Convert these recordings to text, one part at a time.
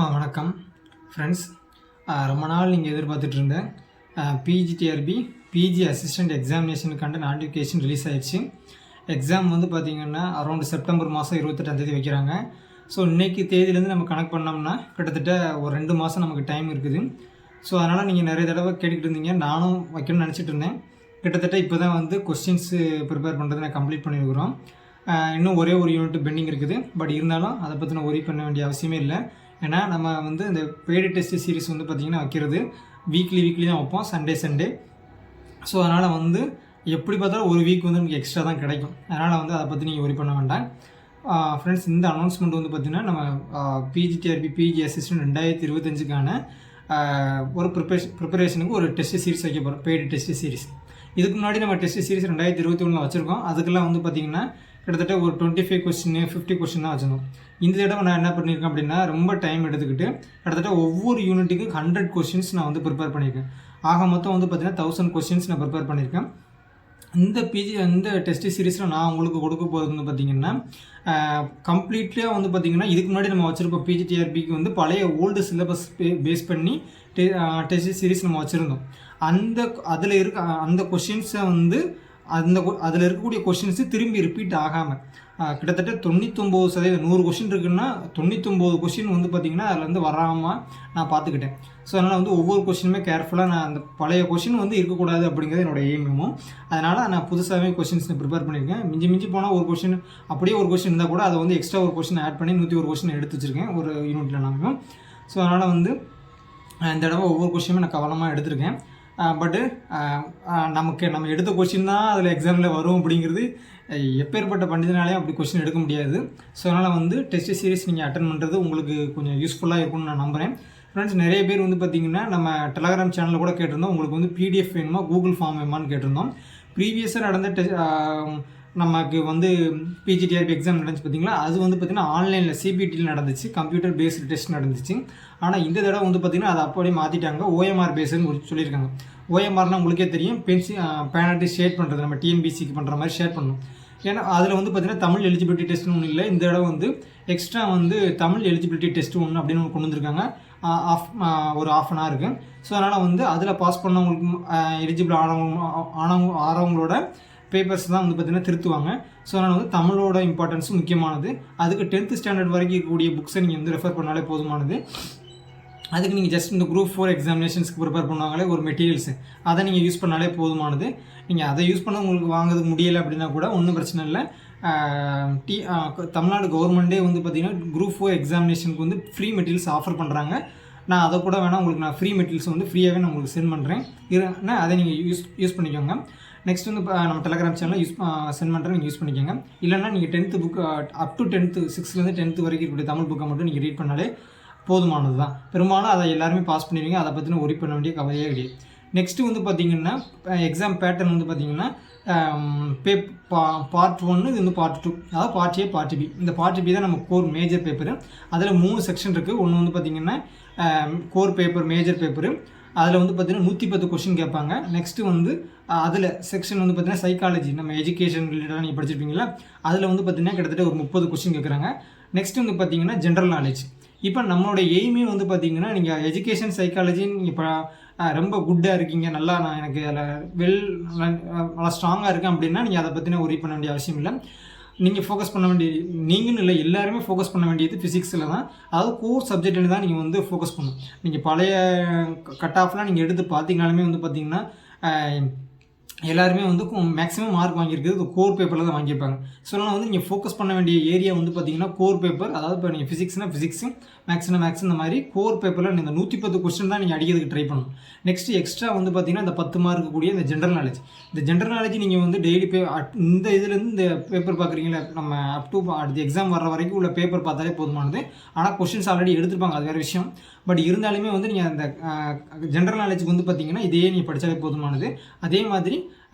வணக்கம் ஃப்ரெண்ட்ஸ். ரொம்ப நாள் நீங்கள் எதிர்பார்த்துட்டு இருந்த பிஜிடிஆர்பி பிஜி அசிஸ்டண்ட் எக்ஸாமினேஷனுக்கான நோட்டிஃபிகேஷன் ரிலீஸ் ஆயிடுச்சு. எக்ஸாம் வந்து பார்த்திங்கன்னா அரௌண்ட் செப்டம்பர் மாதம் 28ஆம் தேதி வைக்கிறாங்க. ஸோ இன்றைக்கி தேதியிலேருந்து நம்ம கனெக்ட் பண்ணோம்னா கிட்டத்தட்ட ஒரு 2 மாதம் நமக்கு டைம் இருக்குது. ஸோ அதனால் நீங்கள் நிறைய தடவை கேட்டுக்கிட்டு இருந்தீங்க, நானும் வைக்கணும்னு நினச்சிட்டு இருந்தேன். கிட்டத்தட்ட இப்போ தான் வந்து கொஸ்டின்ஸு ப்ரிப்பேர் பண்ணுறது நான் கம்ப்ளீட் பண்ணியிருக்கிறோம். இன்னும் ஒரே ஒரு யூனிட் பெண்டிங் இருக்குது. பட் இருந்தாலும் அதை பற்றி நான் ஒரி பண்ண வேண்டிய அவசியமே இல்லை. ஏன்னா நம்ம வந்து இந்த பெய்டு டெஸ்ட் சீரிஸ் வந்து பார்த்திங்கன்னா வைக்கிறது வீக்லி தான் வைப்போம், சண்டே. ஸோ அதனால் வந்து எப்படி பார்த்தாலும் ஒரு வீக் வந்து நமக்கு எக்ஸ்ட்ரா தான் கிடைக்கும். அதனால் வந்து அதை பற்றி நீங்கள் ஒரி பண்ண வேண்டாம். ஃப்ரெண்ட்ஸ், இந்த அனௌன்ஸ்மெண்ட் வந்து பார்த்திங்கன்னா நம்ம பிஜிடிஆர்பி பிஜி அசிஸ்டன்ட் 2025க்கான ஒரு ப்ரிப்பரேஷனுக்கு ஒரு டெஸ்ட் சீரிஸ் வைக்க போகிறோம், பெய்டு டெஸ்ட் சீரிஸ். இதுக்கு முன்னாடி நம்ம டெஸ்ட் சீரிஸ் 2021 வச்சுருக்கோம். அதுக்கெல்லாம் வந்து பார்த்திங்கன்னா கிட்டத்தட்ட ஒரு 25 கொஸ்டின் 50 கொஸ்டின் தான் வச்சுருந்தோம். இந்த தடவை நான் என்ன பண்ணியிருக்கேன் அப்படின்னா, ரொம்ப டைம் எடுத்துக்கிட்டு கிட்டத்தட்ட ஒவ்வொரு யூனிட்டுக்கு 100 கொஸ்டின்ஸ் நான் வந்து ப்ரிப்பேர் பண்ணியிருக்கேன். ஆக மொத்தம் வந்து பார்த்திங்கன்னா 1000 கொஸ்டின்ஸ் நான் ப்ரிப்பேர் பண்ணியிருக்கேன். இந்த டெஸ்ட் சீரிஸில் நான் உங்களுக்கு கொடுக்க போகிறது வந்து பார்த்திங்கன்னா கம்ப்ளீட்லியாக வந்து பார்த்திங்கன்னா இதுக்கு முன்னாடி நம்ம வச்சுருப்போம் பிஜிடிஆர்பிக்கு வந்து பழைய ஓல்டு சிலபஸ் பேஸ் பண்ணி டெஸ்ட் சீரிஸ் நம்ம வச்சுருந்தோம். அதில் இருக்க அந்த கொஷின்ஸை வந்து அதில் இருக்கக்கூடிய கொஷின்ஸு திரும்பி ரிப்பீட் ஆகாமல் கிட்டத்தட்ட 99% 100 கொஷின் இருக்குன்னா 99 கொஷின் வந்து பார்த்திங்கன்னா அதில் வந்து வராமல் நான் பார்த்துக்கிட்டேன். ஸோ அதனால் வந்து ஒவ்வொரு கொஷினுமே கேர்ஃபுல்லாக நான் அந்த பழைய கொஷின் வந்து இருக்கக்கூடாது அப்படிங்கிறது என்னோடய எய்மும். அதனால் நான் புதுசாகவே கொஷின்ஸ் ப்ரிப்பேர் பண்ணியிருக்கேன். மிஞ்சி போனால் ஒரு கொஷின் அப்படியே ஒரு கொஷின் இருந்தால் கூட அதை வந்து எக்ஸ்ட்ரா ஒரு கொஷின் ஆட் பண்ணி 101 கொஷின் எடுத்து வச்சுருக்கேன் ஒரு யூனிட்டில் நாங்களும். ஸோ அதனால் வந்து இந்த தடவை ஒவ்வொரு கொஷினுமே நான் கவனமாக எடுத்திருக்கேன். பட்டு நம்ம எடுத்த கொஷின் தான் அதில் எக்ஸாமில் வரும் அப்படிங்கிறது எப்பேற்பட்ட பண்டிதனாலேயும் அப்படி கொஷின் எடுக்க முடியாது. ஸோ அதனால் வந்து டெஸ்ட் சீரிஸ் நீங்கள் அட்டன் பண்ணுறது உங்களுக்கு கொஞ்சம் யூஸ்ஃபுல்லாக இருக்கும்னு நான் நம்புகிறேன். ஃப்ரெண்ட்ஸ், நிறைய பேர் வந்து பார்த்திங்கன்னா நம்ம டெலகிராம் சேனலில் கூட கேட்டிருந்தோம், உங்களுக்கு வந்து பிடிஎஃப் வேணுமா கூகுள் ஃபார்ம் வேணுமான்னு கேட்டிருந்தோம். ப்ரீவியஸாக நடந்த நமக்கு வந்து பிஜிடிஆர்பி எக்ஸாம் நடந்துச்சு பார்த்திங்களா, அது வந்து பார்த்திங்கன்னா ஆன்லைனில் சிபிடியில் நடந்துச்சு, கம்ப்யூட்டர் பேஸ்டு டெஸ்ட் நடந்துச்சு. ஆனால் இந்த தடவை வந்து பார்த்திங்கன்னா அதை அப்படியே மாற்றிட்டாங்க, ஓஎம்ஆர் பேஸ்டுன்னு சொல்லியிருக்காங்க. ஓஎம்ஆர்னால் உங்களுக்கே தெரியும், பேனாட்டி ஷேர் பண்ணுறது, நம்ம டிஎன்பிசிக்கு பண்ணுற மாதிரி ஷேர் பண்ணணும். ஏன்னா அதில் வந்து பார்த்திங்கன்னா தமிழ் எலிஜிபிலிட்டி டெஸ்ட்னு ஒன்றும் இல்லை. இந்த தடவை வந்து எக்ஸ்ட்ரா வந்து தமிழ் எலிஜிபிலிட்டி டெஸ்ட்டு ஒன்று அப்படின்னு ஒன்று கொண்டு வந்திருக்காங்க. ஒரு ½ அன் ஹவருக்கு. ஸோ அதனால் வந்து அதில் பாஸ் பண்ணவங்களுக்கு எலிஜிபிள் ஆனவங்களோட பேப்பர்ஸ் தான் வந்து பார்த்திங்கன்னா திருத்துவாங்க. ஸோ அதனால் வந்து தமிழோட இம்பார்ட்டன்ஸும் முக்கியமானது. அதுக்கு 10th ஸ்டாண்டர்ட் வரைக்கும் இருக்கக்கூடிய புக்ஸை நீங்கள் வந்து ரெஃபர் பண்ணாலே போதுமானது. அதுக்கு நீங்கள் ஜஸ்ட் இந்த குரூப் 4 எக்ஸாமினேஷன்ஸ்க்கு ப்ரிப்பேர் பண்ணுவாங்களே ஒரு மெட்டீரியல்ஸு, அதை நீங்கள் யூஸ் பண்ணாலே போதுமானது. நீங்கள் அதை யூஸ் பண்ண உங்களுக்கு வாங்குறதுக்கு முடியலை அப்படின்னா கூட ஒன்றும் பிரச்சனை இல்லை. தமிழ்நாடு கவர்மெண்ட்டே வந்து பார்த்திங்கன்னா குரூப் 4 எக்ஸாமினேஷனுக்கு வந்து ஃப்ரீ மெட்டீரியல்ஸ் ஆஃபர் பண்ணுறாங்க. நான் அதை கூட வேணால் உங்களுக்கு நான் ஃப்ரீ மெட்டீரியல்ஸ் வந்து ஃப்ரீயாகவே நான் உங்களுக்கு சென்ட் பண்ணுறேன். அதை நீங்கள் யூஸ் பண்ணிக்கோங்க. நெக்ஸ்ட் வந்து நம்ம டெலகிராம் சேனலில் சென்ட் பண்ணுறேன், நீங்கள் யூஸ் பண்ணிக்கோங்க. இல்லைனா நீங்கள் 10th book up to 10th 6லேருந்து 10th வரைக்கும் இருக்கக்கூடிய தமிழ் புக்கை மட்டும் நீங்கள் ரீட் பண்ணாலே போதுமானது தான். பெரும்பாலும் அதை எல்லாருமே பாஸ் பண்ணிடுவீங்க, அதை பற்றின ஒரி பண்ண வேண்டிய கவலையே கிடையாது. நெக்ஸ்ட்டு வந்து பார்த்திங்கன்னா எக்ஸாம் பேட்டர்ன் வந்து பார்த்திங்கன்னா பார்ட் 1, இது வந்து பார்ட் 2, அதாவது பார்ட் A பார்ட் B. இந்த பார்ட் B தான் நம்ம கோர் மேஜர் பேப்பரு. அதில் 3 செக்ஷன் இருக்குது. ஒன்று வந்து பார்த்திங்கன்னா கோர் பேப்பர் மேஜர் பேப்பரு, அதில் வந்து பார்த்திங்கன்னா 110 கொஷின் கேட்பாங்க. நெக்ஸ்ட்டு வந்து அதில் செக்ஷன் வந்து பார்த்திங்கன்னா சைக்காலஜி, நம்ம எஜுகேஷன் ரிலேட்டடாக நீங்கள் படிச்சிருப்பீங்களா, அதில் வந்து பார்த்திங்கன்னா கிட்டத்தட்ட ஒரு 30 கொஷின் கேட்குறாங்க. நெக்ஸ்ட் வந்து பார்த்திங்கன்னா ஜென்ரல் நாலேஜ். இப்போ நம்மளோட எய்மே வந்து பார்த்திங்கன்னா நீங்கள் எஜுகேஷன் சைக்காலஜி நீங்கள் இப்போ ரொம்ப குட்டாக இருக்கீங்க, நல்லா நான் எனக்கு அதில் நல்லா ஸ்ட்ராங்காக இருக்கேன் அப்படின்னா நீங்கள் அதை பற்றின ஒரி பண்ண வேண்டிய அவசியம் இல்லை. நீங்கள் ஃபோக்கஸ் பண்ண நீங்களும் இல்லை, எல்லாருமே ஃபோக்கஸ் பண்ண வேண்டியது ஃபிசிக்ஸில் தான். அதாவது கோர் சப்ஜெக்டில் தான் நீங்கள் வந்து ஃபோக்கஸ் பண்ணணும். நீங்கள் பழைய கட் ஆஃப்லாம் நீங்கள் எடுத்து பார்த்தீங்கனாலுமே வந்து பார்த்திங்கன்னா எல்லாருமே வந்து மேக்ஸிமம் மார்க் வாங்கியிருக்கிறது கோர் பேப்பரில் தான் வாங்கியிருப்பாங்க. ஸோ அதனால் வந்து நீங்கள் ஃபோக்கஸ் பண்ண வேண்டிய ஏரியா வந்து பார்த்திங்கன்னா கோர் பேப்பர். அதாவது இப்போ நீங்கள் ஃபிசிக்ஸ்னால் ஃபிசிக்ஸு, மேக்ஸ்னா மேக்ஸ், இந்த மாதிரி கோர் பேப்பரில் இந்த 110 கொஸ்டின் தான் நீங்கள் அடிக்கிறதுக்கு ட்ரை பண்ணணும். நெக்ஸ்ட்டு எக்ஸ்ட்ரா வந்து பார்த்திங்கன்னா இந்த 10 மார்க்கு கூடிய இந்த ஜென்ரல் நாலேஜ். இந்த ஜென்ரல் நாலேஜ் நீங்கள் வந்து டெய்லி இந்த இதுலேருந்து இந்த பேப்பர் பார்க்குறீங்களா, நம்ம அப் டு அடுத்த எக்ஸாம் வர்ற வரைக்கும் உள்ள பேப்பர் பார்த்தாலே போதுமானது. ஆனால் கொஸ்டின்ஸ் ஆல்ரெடி எடுத்துருப்பாங்க, அது வேறு விஷயம். பட் இருந்தாலுமே வந்து நீங்கள் அந்த ஜென்ரல் நாலேஜுக்கு வந்து பார்த்திங்கன்னா இதையே நீங்கள் படித்தாலே போதுமானது. அதே மாதிரி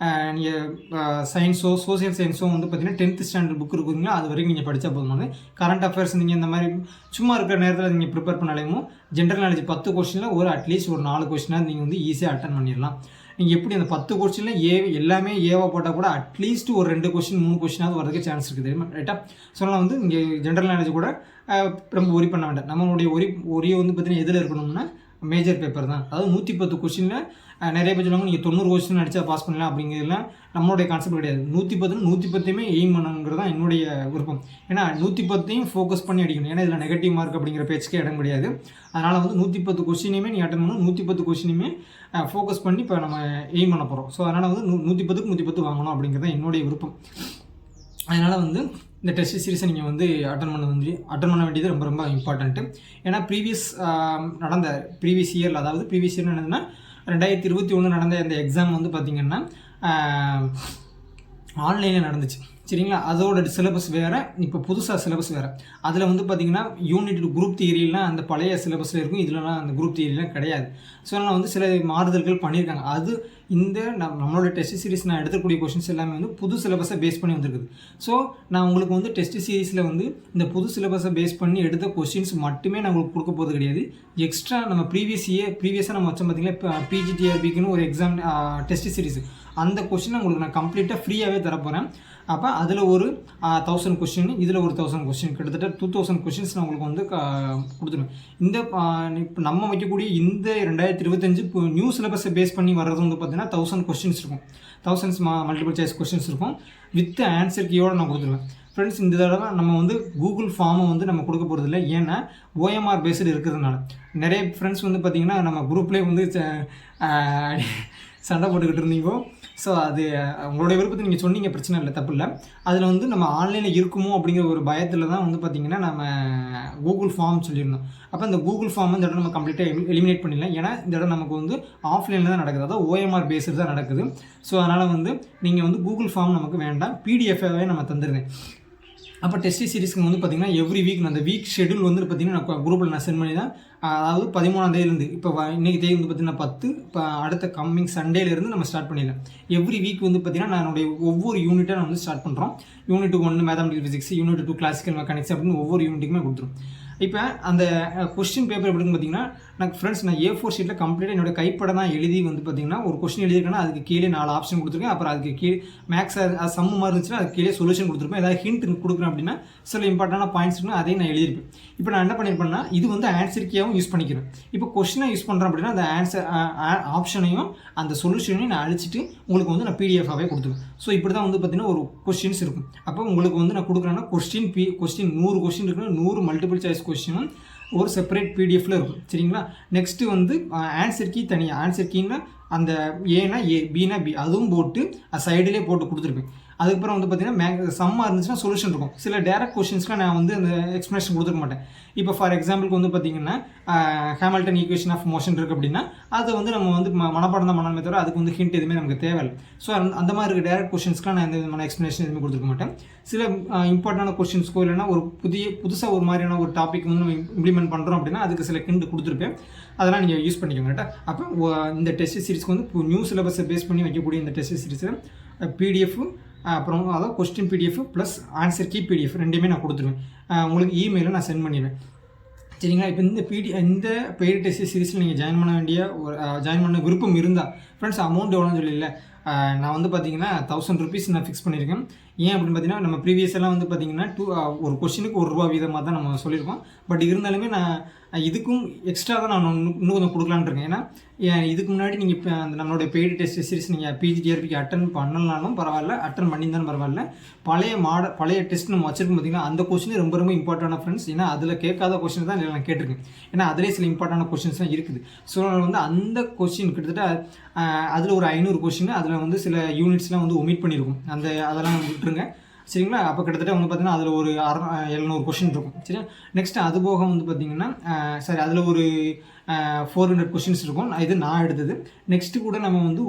நீங்கள் சயின்ஸோ சோசியல் சயின்ஸோ வந்து பார்த்திங்கன்னா 10th ஸ்டாண்டர்ட் புக் இருக்குதுங்களா, அது வரைக்கும் நீங்கள் படித்தா போதுமானது. கரண்ட் அஃபேர்ஸ் நீங்கள் இந்த மாதிரி சும்மா இருக்கிற நேரத்தில் நீங்கள் ப்ரிப்பேர் பண்ணாலேயும் ஜென்ரல் நாலேஜ் 10 கொஸ்டினில் அட்லீஸ்ட் ஒரு 4 கொஸ்டினாக நீங்கள் வந்து ஈஸியாக அட்டன் பண்ணிடலாம். நீங்கள் எப்படி அந்த 10 கொஸ்டினில் எல்லாமே ஏவா போட்டால் கூட அட்லீஸ்ட் ஒரு 2 கொஸ்டின் 3 கொஸ்டினாவது வரதுக்கு சான்ஸ் இருக்குது தெரியுமா, ரைட்டாக. ஸோ அதனால் வந்து இங்கே ஜென்ரல் நாலேஜ் கூட ரொம்ப ஒரி பண்ண வேண்டாம். நம்மளுடைய ஒரியை வந்து பார்த்தீங்கன்னா எதில் இருக்கணும்னா மேஜர் பேப்பர் தான். அதாவது 110 கொஸ்டினில் நிறைய பேர் சொல்லுவாங்க நீங்கள் 90 கொஸ்டின் அடித்தா பாஸ் பண்ணலாம் அப்படிங்கிறதுலாம் நம்மளுடைய கான்செப்ட் கிடையாது. 110 எய்ம் பண்ணுங்கிறது தான் என்னுடைய விருப்பம். ஏன்னா 110 ஃபோக்கஸ் பண்ணி அடிக்கணும். ஏன்னா இதில் நெகட்டிவ் மார்க் அப்படிங்கிற பேச்சுக்கே இடம் கிடையாது. அதனால் வந்து 110 கொஸ்டினையுமே நீங்கள் அட்டன் பண்ணணும். 110 கொஸ்டினையுமே ஃபோக்கஸ் பண்ணி இப்போ நம்ம எய்ம் பண்ண போகிறோம். ஸோ அதனால் வந்து 110க்கு 110 வாங்கணும் அப்படிங்கிறது தான் என்னுடைய விருப்பம். அதனால் வந்து இந்த டெஸ்ட் சீரிஸை நீங்கள் வந்து அட்டன் பண்ண வேண்டியது ரொம்ப ரொம்ப இம்பார்ட்டண்ட்டு. ஏன்னா ப்ரீவியஸ் இயரில், அதாவது ப்ரீவியஸ் இயர் என்னதுன்னா 2021 நடந்த இந்த எக்ஸாம் வந்து பார்த்திங்கன்னா ஆன்லைனில் நடந்துச்சு, சரிங்களா. அதோட சிலபஸ் வேறு, இப்போ புதுசாக சிலபஸ் வேறு. அதில் வந்து பார்த்திங்கன்னா யூனிட் குரூப் தியரிலாம் அந்த பழைய சிலபஸில் இருக்கும், இதிலலாம் அந்த குரூப் தியரிலாம் கிடையாது. ஸோ அதனால் வந்து சில மாறுதல்கள் பண்ணியிருக்காங்க. அது இந்த நம்மளோட டெஸ்ட் சீரிஸ் நான் எடுக்கக்கூடிய கொஷின்ஸ் எல்லாமே வந்து புது சிலபஸை பேஸ் பண்ணி வந்துருக்குது. ஸோ நான் உங்களுக்கு வந்து டெஸ்ட் சீரிஸில் வந்து இந்த புது சிலபஸை பேஸ் பண்ணி எடுத்த கொஷின்ஸ் மட்டுமே நான் உங்களுக்கு கொடுக்க போகிறது கிடையாது. எக்ஸ்ட்ரா நம்ம ப்ரீவியஸாக நம்ம வச்சோம் பார்த்திங்கன்னா இப்போ பிஜிடிஆர்பிக்குன்னு ஒரு எக்ஸாம் டெஸ்ட் சீரிஸ், அந்த கொஷினை உங்களுக்கு நான் கம்ப்ளீட்டாக ஃப்ரீயாகவே தரப்போகிறேன். அப்போ அதில் ஒரு 1000 கொஸ்டின், இதில் ஒரு 1000 கொஸ்டின், கிட்டத்தட்ட 2000 கொஸ்டின்ஸ் நான் உங்களுக்கு வந்து கொடுத்துருவேன். இந்த இப்போ நம்ம வைக்கக்கூடிய இந்த 2025 நியூ சிலபஸை பேஸ் பண்ணி வர்றது வந்து பார்த்திங்கன்னா 1000 கொஸ்டின்ஸ் இருக்கும். 1000 மல்டிபிள் சாய்ஸ் கொஸ்டின்ஸ் இருக்கும். வித் ஆன்சர் கீயோடு நான் கொடுத்துருவேன். ஃப்ரெண்ட்ஸ், இந்த தடவை நம்ம வந்து கூகுள் ஃபார்மை வந்து நம்ம கொடுக்க போகிறது இல்லை. ஏன்னா ஓஎம்ஆர் பேஸ்டு இருக்கிறதுனால நிறைய ஃப்ரெண்ட்ஸ் வந்து பார்த்திங்கன்னா நம்ம குரூப்லேயே வந்து சண்டை போட்டுக்கிட்டு இருந்தீங்க. ஸோ அது உங்களுடைய விருப்பத்தை நீங்கள் சொன்னீங்க, பிரச்சனை இல்லை, தப்பு இல்லை. அதில் வந்து நம்ம ஆன்லைனில் இருக்குமோ அப்படிங்கிற ஒரு பயத்தில் தான் வந்து பார்த்திங்கன்னா நம்ம கூகுள் ஃபார்ம் சொல்லியிருந்தோம். அப்போ இந்த கூகுள் ஃபார்ம் இந்த இடம் நம்ம கம்ப்ளீட்டாக எலிமினேட் பண்ணிடலாம். ஏன்னா இந்த இடம் நமக்கு வந்து ஆஃப்லைனில் தான் நடக்குது, அதாவது ஓஎம்ஆர் பேஸ்டு தான் நடக்குது. ஸோ அதனால் வந்து நீங்கள் வந்து கூகுள் ஃபார்ம் நமக்கு வேண்டாம், பிடிஎஃபாகவே நம்ம தந்துடுவேன். அப்போ டெஸ்ட் சீரிஸ்க்கு வந்து பார்த்திங்கன்னா எவ்ரி வீக் அந்த வீக் ஷெடியூல் வந்து பார்த்திங்கன்னா நான் குரூப்பில் நான் சென்ட் பண்ணி தான், அதாவது 13ஆம் தேதியிலேருந்து இப்போ இன்றைக்கி தேதி வந்து பார்த்திங்கன்னா 10, இப்போ அடுத்த கம்மிங் சண்டேலேருந்து நம்ம ஸ்டார்ட் பண்ணிடலாம். எவ்ரி வீக் வந்து பார்த்திங்கன்னா நான் என்னுடைய ஒவ்வொரு யூனிட்டாக நான் வந்து ஸ்டார்ட் பண்ணுறோம். Unit 1 mathematical physics, unit 2 classical mechanics அப்படின்னு ஒவ்வொரு யூனிட்டுக்குமே கொடுத்துரும். இப்போ அந்த கொஸ்டின் பேப்பர் எப்படின்னு பார்த்தீங்கன்னா நான் A4 ஷீட்டில் கம்ப்ளீட்டாக என்னோட கைப்பட தான் எழுதி வந்து பார்த்தீங்கன்னா ஒரு கொஸ்டின் எழுதியிருக்கேன்னா அதுக்கு கீழே 4 ஆப்ஷன் கொடுத்துருக்கேன். அப்புறம் அதுக்கு கீழே மேக்ஸ் அது சம்மு மாதிரி இருந்துச்சுன்னா அதுக்கு கீழே சொல்யூஷன் கொடுத்துருப்பேன். ஏதாவது ஹிண்ட் கொடுக்குறேன் அப்படின்னா சில இம்பார்ட்டண்டான பாயிண்ட்ஸ் இருக்குன்னா அதையும் நான் எழுதியிருப்பேன். இப்போ நான் என்ன பண்ணியிருப்பேன்னா இது வந்து ஆன்சர் கீயாகவும் யூஸ் பண்ணிக்கிறேன். இப்போ கொஸ்டினை யூஸ் பண்ணுறேன் அப்படின்னா அந்த ஆன்சர் ஆப்ஷனையும் அந்த சொல்யூஷனையும் நான் அழிச்சிட்டு உங்களுக்கு வந்து நான் பிடிஎஃபாகவே கொடுத்துருவேன். ஸோ இப்படி தான் வந்து பார்த்தீங்கன்னா ஒரு கொஸ்டின்ஸ் இருக்கும். அப்போ உங்களுக்கு வந்து நான் கொடுக்குறேன்னா கொஸ்டின் 100 கொஸ்டின் இருக்குன்னா 100 மல்டிபிள் சாய்ஸ் கொஸ்டினும் ஒரு செப்பரேட் பிடிஎஃப்ல இருக்கும், சரிங்களா. நெக்ஸ்ட்டு வந்து ஆன்சர் கீ தனியாக, ஆன்சர் கீன்னா அந்த ஏனா ஏ, பினா பி அதுவும் போட்டு சைடிலே போட்டு கொடுத்துருப்பேன். அதுக்கப்புறம் வந்து பார்த்தீங்கன்னா சம்மாக இருந்துச்சுன்னா சொல்யூஷன் இருக்கும். சில டேரக்ட் கொஸ்டின்ஸ்லாம் நான் வந்து அந்த எக்ஸ்ப்ளனேஷன் கொடுத்துருக்க மாட்டேன். இப்போ ஃபார் எக்ஸாம்பிளுக்கு வந்து பார்த்தீங்கன்னா ஹாமில்டன் ஈக்குவேஷன் ஆஃப் மோஷன் இருக்குது அப்படின்னா அதை வந்து நம்ம வந்து மனப்பாடம் தான் பண்ணணுமே தவிர அதுக்கு வந்து ஹிண்ட் எதுவுமே நமக்கு தேவையில்லை. ஸோ அந்த மாதிரி இருக்க டேரக்ட் கொஸ்டின்ஸ்க்குலாம் நான் எந்த விதமான எக்ஸ்ப்ளனேஷன் எதுவுமே கொடுத்துருக்க மாட்டேன். சில இம்பார்ட்டண்டான கொஸ்டின்ஸ்க்கோ இல்லைன்னா ஒரு புதுசாக ஒரு மாதிரியான ஒரு டாபிக் வந்து நம்ம இம்ப்ளிமெண்ட் பண்ணுறோம் அப்படின்னா அதுக்கு சில ஹிண்ட் கொடுத்துருப்பேன். அதெல்லாம் நீங்கள் யூஸ் பண்ணிக்கோங்க கரெக்டாக. அப்போ இந்த டெஸ்ட் சீரிஸ்க்கு வந்து நியூ சிலபஸை பேஸ் பண்ணி வைக்கக்கூடிய இந்த டெஸ்ட் சீரிஸில் பிடிஎஃப் அப்புறம் அதாவது question PDF plus answer key PDF ரெண்டுமே நான் கொடுத்துருவேன். உங்களுக்கு இமெயிலில் நான் சென்ட் பண்ணிடுவேன், சரிங்களா. இப்போ இந்த பெய்டு டெஸ்ட் சீரிஸில் நீங்கள் ஜாயின் பண்ண விருப்பம் இருந்தால் ஃப்ரெண்ட்ஸ் அமௌண்ட் எவ்வளோன்னு சொல்லல, நான் வந்து பார்த்தீங்கன்னா 1000 ருபீஸ் நான் ஃபிக்ஸ் பண்ணியிருக்கேன். ஏன் அப்படின்னு பார்த்தீங்கன்னா நம்ம ப்ரீவியஸ் எல்லாம் வந்து பார்த்தீங்கன்னா ஒரு கொஸ்டினுக்கு ₹1 வீதமாக தான் நம்ம சொல்லியிருக்கோம். பட் இருந்தாலுமே நான் இதுக்கும் எக்ஸ்ட்ரா தான் நான் இன்னும் கொஞ்சம் கொடுக்கலான்னு இருக்கேன். ஏன்னா இதுக்கு முன்னாடி நீங்கள் இப்போ அந்த நம்மளோட பெய்டு டெஸ்ட் சீரிஸ் நீங்கள் பிஜிடிஆர்பிக்கு அட்டன் பண்ணலனாலும் பரவாயில்ல, அட்டன் பண்ணியிருந்தாலும் பரவாயில்ல, பழைய டெஸ்ட் நம்ம வச்சிருக்கோம் பார்த்தீங்கன்னா அந்த கொஸ்டின் ரொம்ப ரொம்ப இம்பார்ட்டண்டான ஃப்ரெண்ட்ஸ். ஏன்னா அதில் கேட்காத கொஸ்டின் தான் நான் கேட்டிருக்கேன். ஏன்னா அதிலே சில இம்பார்ட்டண்டான கொஸ்டின்ஸ்லாம் இருக்குது. ஸோ வந்து அந்த கொஸ்டின் கிட்டத்தட்ட அதில் ஒரு 500 கொஸ்டின், அதில் வந்து சில யூனிட்ஸ்லாம் வந்து ஒமிட் பண்ணியிருக்கும், அதெல்லாம் விட்டுருங்க, சரிங்களா. அப்போ கிட்டத்தட்ட வந்து பார்த்தீங்கன்னா அதில் ஒரு 700 கொஸ்டின் இருக்கும், சரியா. நெக்ஸ்ட் அது போக வந்து பார்த்தீங்கன்னா அதில் ஒரு 400 கொஸ்டின்ஸ் இருக்கும். இது நான் எடுத்தது. நெக்ஸ்ட்டு கூட நம்ம வந்து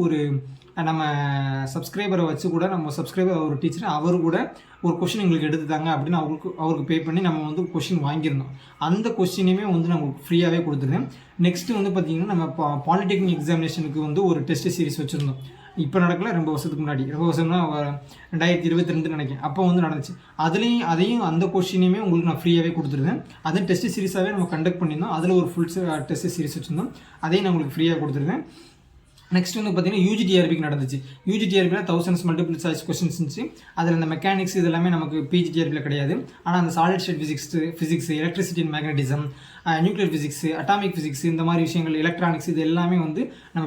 நம்ம சப்ஸ்கிரைபரை வச்சு கூட நம்ம சப்ஸ்கிரைபர் ஒரு டீச்சர் அவர் கூட ஒரு கொஸ்டின் எங்களுக்கு எடுத்துட்டாங்க அப்படின்னு அவருக்கு பே பண்ணி நம்ம வந்து கொஸ்டின் வாங்கியிருந்தோம். அந்த கொஸ்டினையுமே வந்து நான் உங்களுக்கு ஃப்ரீயாகவே கொடுத்துருக்கேன். நெக்ஸ்ட்டு வந்து பார்த்திங்கன்னா நம்ம பாலிடெக்னிக் எக்ஸாமினேஷனுக்கு வந்து ஒரு டெஸ்ட் சீரிஸ் வச்சுருந்தோம். இப்போ நடக்கல, 2 வருஷத்துக்கு முன்னாடி, 2 வருஷம்னா 2022 நினைக்கிறேன், அப்போ வந்து நடந்துச்சு. அதையும் அந்த கொஸ்டினையுமே உங்களுக்கு நான் ஃப்ரீயாகவே கொடுத்துருந்தேன். அதை டெஸ்ட் சீரிஸாகவே நம்ம கண்டக்ட் பண்ணியிருந்தோம். அதில் ஒரு ஃபுல் டெஸ்ட் சீரிஸ் வச்சுருந்தோம், அதையும் நான் உங்களுக்கு ஃப்ரீயாக கொடுத்துருக்கேன். நெக்ஸ்ட் வந்து பார்த்தீங்கன்னா யூஜிடிஆர்பிக்கு நடந்துச்சு. யூஜிடிஆர்பியில் தௌசண்ட்ஸ் மல்டிபிள் சாய்ஸ் கொஸ்டின்ஸ் இருந்துச்சு. அதில் இந்த மெக்கானிக்ஸ் இது எல்லாமே நமக்கு பிஜிடிஆர்பியில் கிடையாது. ஆனால் அந்த solid state physics, electricity and magnetism, nuclear physics, atomic physics, இந்த மாதிரி விஷயங்கள், எலக்ட்ரானிக்ஸ், இது எல்லாமே வந்து நம்ம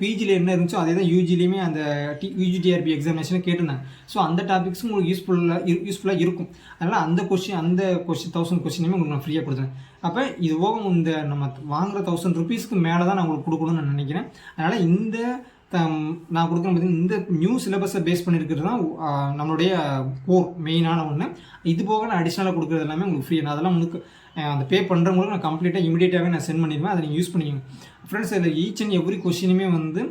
பிஜியில் என்ன இருந்துச்சோ அதே தான் யூஜிலையுமே அந்த யூஜிடிஆர்பி எக்ஸாமினேஷனில் கேட்டிருந்தாங்க. ஸோ அந்த டாபிக்ஸும் உங்களுக்கு யூஸ்ஃபுல்லாக இருக்கும். அதனால் அந்த 1000 கொஸ்டினுமே உங்களுக்கு நான் ஃப்ரீயாக கொடுத்தேன். அப்போ இது போக இந்த நம்ம வாங்குகிற 1000 ருபீஸ்க்கு மேலே தான் நான் உங்களுக்கு கொடுக்கணும்னு நான் நினைக்கிறேன். அதனால் இந்த நான் கொடுக்குற பார்த்தீங்கன்னா இந்த நியூ சிலபஸை பேஸ் பண்ணியிருக்கிறது தான் நம்மளுடைய கோர் மெயினான ஒன்று. இது போக நான் அடிஷ்னலாக கொடுக்குறது எல்லாமே உங்களுக்கு ஃப்ரீ. நான் அதெல்லாம் உங்களுக்கு அந்த பே பண்ணுறவங்களுக்கு நான் கம்ப்ளீட்டாக இமீடியட்டாகவே நான் சென்ட் பண்ணிடுவேன். அதை நீங்கள் யூஸ் பண்ணிக்கோங்க ஃப்ரெண்ட்ஸ். இதில் ஈச் அண்ட் எவ்ரி கொஸ்டினுமே வந்து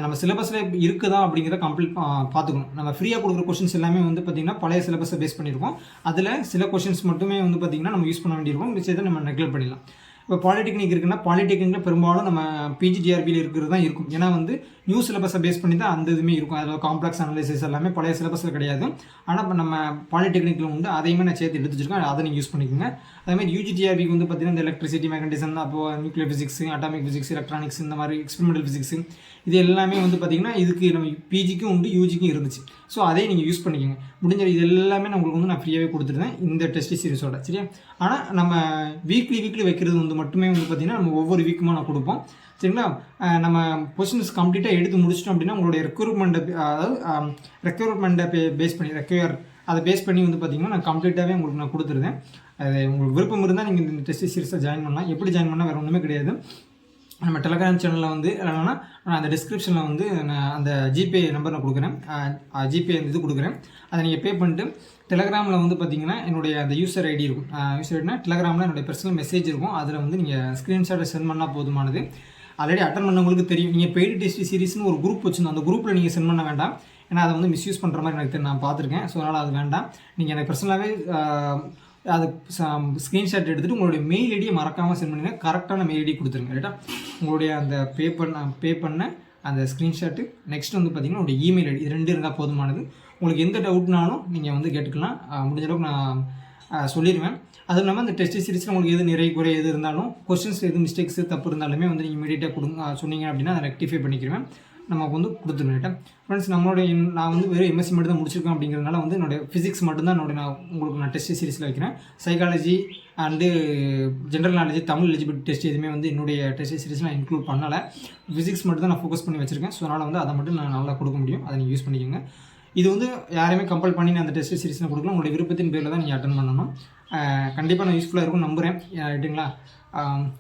நம்ம சிலபஸில் இருக்குதா அப்படிங்கிறத கம்ப்ளீட் பார்த்துக்கணும். நம்ம ஃப்ரீயாக கொடுக்குற கொஸ்டின்ஸ் எல்லாமே வந்து பார்த்திங்கன்னா பழைய சிலபஸை பேஸ் பண்ணியிருக்கோம். அதில் சில கொஸ்டின்ஸ் மட்டுமே வந்து பார்த்திங்கன்னா நம்ம யூஸ் பண்ண வேண்டியிருக்கும். விஷயத்தை நம்ம நெக்லெக்ட் பண்ணிடலாம். இப்போ பாலிடெக்னிக் இருக்குன்னா பாலிடெக்னிக்கில் பெரும்பாலும் நம்ம பிஜிடிஆர்பியில் இருக்கிறது தான் இருக்கும். ஏன்னா வந்து நியூ சிலபஸை பேஸ் பண்ணி தான் அந்த இதுவுமே இருக்கும். அதில் காம்ப்ளெக்ஸ் அனலைசிஸ் எல்லாமே பழைய சிலபஸில் கிடையாது. ஆனால் இப்போ நம்ம பாலிடெக்னிக்கில் உண்டு, அதையுமே நான் சேர்த்து எடுத்து வச்சுருக்கேன். அதை நீங்கள் யூஸ் பண்ணிக்கோங்க. அதேமாதிரி யூஜிடிஆர்பிக்கு வந்து பார்த்திங்கன்னா இந்த எலக்ட்ரிசிட்டி, மேக்னட்டிசம், அப்போது nuclear physics, atomic physics, electronics, இந்த மாதிரி எக்ஸ்பெரிமெண்டல் ஃபிசிக்ஸ், இது எல்லாமே வந்து பார்த்திங்கன்னா இதுக்கு நம்ம பிஜிக்கும் உண்டு, யூஜிக்கும் இருந்துச்சு. ஸோ அதையும் நீங்கள் யூஸ் பண்ணிக்கோங்க. முடிஞ்ச இது எல்லாமே நான் உங்களுக்கு வந்து நான் ஃப்ரீயாகவே கொடுத்துருந்தேன் இந்த டெஸ்ட் சீரிஸோட. சரியா? ஆனால் நம்ம வீக்லி வீக்லி வந்து மட்டுமே வந்து பார்த்திங்கன்னா நம்ம ஒவ்வொரு வீக்குமா நான் கொடுப்போம். சரிங்களா? நம்ம கொஸ்டின்ஸ் கம்ப்ளீட்டாக எடுத்து முடிச்சிட்டோம் அப்படின்னா உங்களுடைய ரெக்யூர்மெண்ட்டை பேஸ் பண்ணி அதை பேஸ் பண்ணி வந்து பார்த்திங்கன்னா நான் கம்ப்ளீட்டாகவே உங்களுக்கு நான் கொடுத்துருந்தேன். அது உங்களுக்கு விருப்பம் இருந்தால் நீங்கள் இந்த டெஸ்ட் சீரிஸை ஜாயின் பண்ணலாம். எப்படி ஜாயின் பண்ணால் வேறு ஒன்றுமே கிடையாது. நம்ம டெலகிராம் சேனலில் வந்து என்னென்னா நான் அந்த டிஸ்கிரிப்ஷனில் வந்து நான் அந்த ஜிபே நம்பர் நான் கொடுக்குறேன். ஜிபே இது கொடுக்குறேன். அதை நீங்கள் பே பண்ணிட்டு டெலகிராமில் வந்து பார்த்தீங்கன்னா என்னுடைய அந்த யூசர் ஐடி இருக்கும். யூசர் ஐடினா டெலகிராமில் என்னுடைய பர்சனல் மெசேஜ் இருக்கும். அதில் வந்து நீங்கள் ஸ்க்ரீன்ஷாட்டை சென்ட் பண்ணால் போதுமானது. ஆல்ரெடி அட்டன் பண்ணவங்களுக்கு தெரியும். நீங்கள் பெய்டு டெஸ்ட் சீரிஸ்னு ஒரு குரூப் வச்சுருந்தோம். அந்த குரூப்பில் நீங்கள் சென்ட் பண்ண வேண்டாம். ஏன்னா அதை வந்து மிஸ்யூஸ் பண்ணுற மாதிரி எனக்கு நான் பார்த்துருக்கேன். ஸோ அதனால் அது வேண்டாம். நீங்கள் எனக்கு பர்சனலாகவே அது ஸ்க்ரீன்ஷாட் எடுத்துகிட்டு உங்களுடைய மெயில் ஐடியை மறக்காமல் சென்ட் பண்ணுங்கள். கரெக்டான மெயில் ஐடி கொடுத்துருங்க. ரைட்டா? உங்களுடைய அந்த பே பண்ண அந்த ஸ்க்ரீன்ஷாட்டு, நெக்ஸ்ட் வந்து பார்த்திங்கன்னா உங்களுடைய இமெயில் ஐடி, இது 2 இருந்தால் போதுமானது. உங்களுக்கு எந்த டவுட்னாலும் நீங்கள் வந்து கேட்டுக்கலாம். முடிஞ்ச அளவுக்கு நான் சொல்லிடுவேன். அதுவும் இல்லாமல் இந்த டெஸ்ட் சீரிஸில் உங்களுக்கு எது நிறைய குறை எது இருந்தாலும், கொஸ்டின்ஸ் எது மிஸ்டேக்ஸ் தப்பு இருந்தாலுமே வந்து நீங்கள் இமீடியட்டாக சொன்னீங்க அப்படின்னா அதை ரெக்டிஃபை பண்ணிக்கிறேன். நமக்கு வந்து கொடுத்துருவேன். ஃப்ரெண்ட்ஸ், நான் வந்து வெறும் எம்எஸ்சி மட்டும் தான் முடிச்சிருக்கேன். அப்படிங்கிறதுனால வந்து என்னோடய ஃபிசிக்ஸ் மட்டும்தான் நான் டெஸ்ட் சீரிஸில் வைக்கிறேன். Psychology and general knowledge, Tamil eligibility test எதுவுமே வந்து என்னுடைய டெஸ்ட் சீரிஸ் நான் இன்க்ளூட் பண்ணலை. ஃபிசிக்ஸ் மட்டும் தான் நான் ஃபோக்கஸ் பண்ணி வச்சுருக்கேன். ஸோ அதனால் வந்து அதை மட்டும் நான் நல்லா கொடுக்க முடியும். அதை நீங்கள் யூஸ் பண்ணிக்கோங்க. இது வந்து யாரையுமே கம்பல் பண்ணி நான் அந்த டெஸ்ட் சீரிஸ் நான் கொடுக்கலாம். உங்களுடைய விருப்பத்தின் பேரில் தான் நீங்கள் அட்டன் பண்ணணும். கண்டிப்பாக நான் யூஸ்ஃபுல்லாக இருக்கும்னு நம்புகிறேன். ரைட்டுங்களா?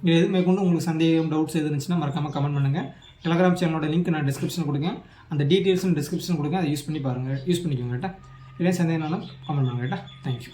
இது எது மேற்கொண்டு உங்களுக்கு சந்தேகம், டவுட்ஸ் எது இருந்துச்சுன்னா மறக்காமல் கமெண்ட் பண்ணுங்கள். டெலகிராம் சேனலோட லிங்க் நான் டிஸ்கிரிப்ஷன் கொடுங்க. அந்த டீட்டெயில்ஸும் டிஸ்கிரிப்ஷன் கொடுங்க. அதை யூஸ் பண்ணி பாருங்கள், யூஸ் பண்ணிக்கோங்க. ரைட்டா? இதே சந்தேகம்னாலும் கமெண்ட் பண்ணுங்க. ரைட்டா? தேங்க்யூ.